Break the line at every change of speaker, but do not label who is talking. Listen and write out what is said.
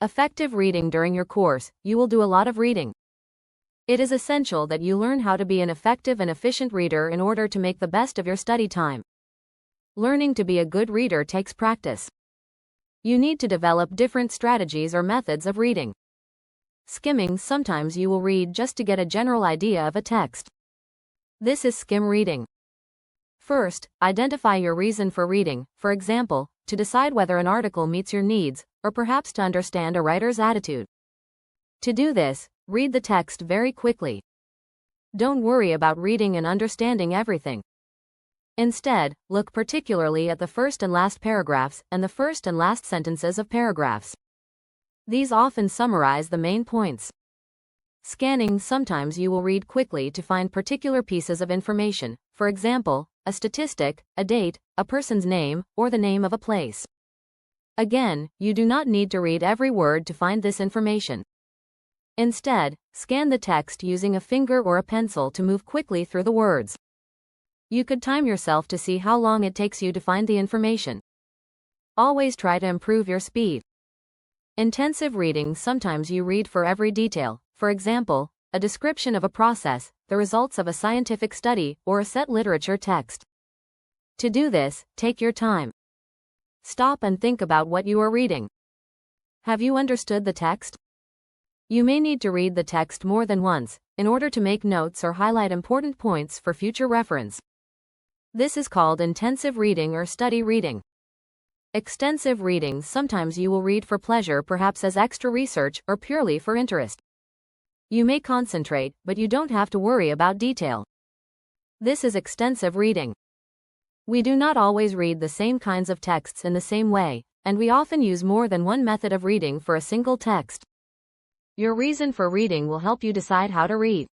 Effective reading during your course, you will do a lot of reading. It is essential that you learn how to be an effective and efficient reader in order to make the best of your study time. Learning to be a good reader takes practice. You need to develop different strategies or methods of reading. Skimming. Sometimes you will read just to get a general idea of a text. This is skim reading. First, identify your reason for reading, for example, to decide whether an article meets your needs, or perhaps to understand a writer's attitude. To do this, read the text very quickly. Don't worry about reading and understanding everything. Instead, look particularly at the first and last paragraphs and the first and last sentences of paragraphs. These often summarize the main points. Scanning. Sometimes you will read quickly to find particular pieces of information, for example, a statistic, a date, a person's name, or the name of a place. Again, you do not need to read every word to find this information. Instead, scan the text using a finger or a pencil to move quickly through the words. You could time yourself to see how long it takes you to find the information. Always try to improve your speed. Intensive reading. Sometimes you read for every detail, for example, a description of a process, the results of a scientific study, or a set literature text. To do this, take your time. Stop and think about what you are reading. Have you understood the text? You may need to read the text more than once, in order to make notes or highlight important points for future reference. This is called intensive reading or study reading. Extensive reading. Sometimes you will read for pleasure, perhaps as extra research, or purely for interest. You may concentrate, but you don't have to worry about detail. This is extensive reading. We do not always read the same kinds of texts in the same way, and we often use more than one method of reading for a single text. Your reason for reading will help you decide how to read.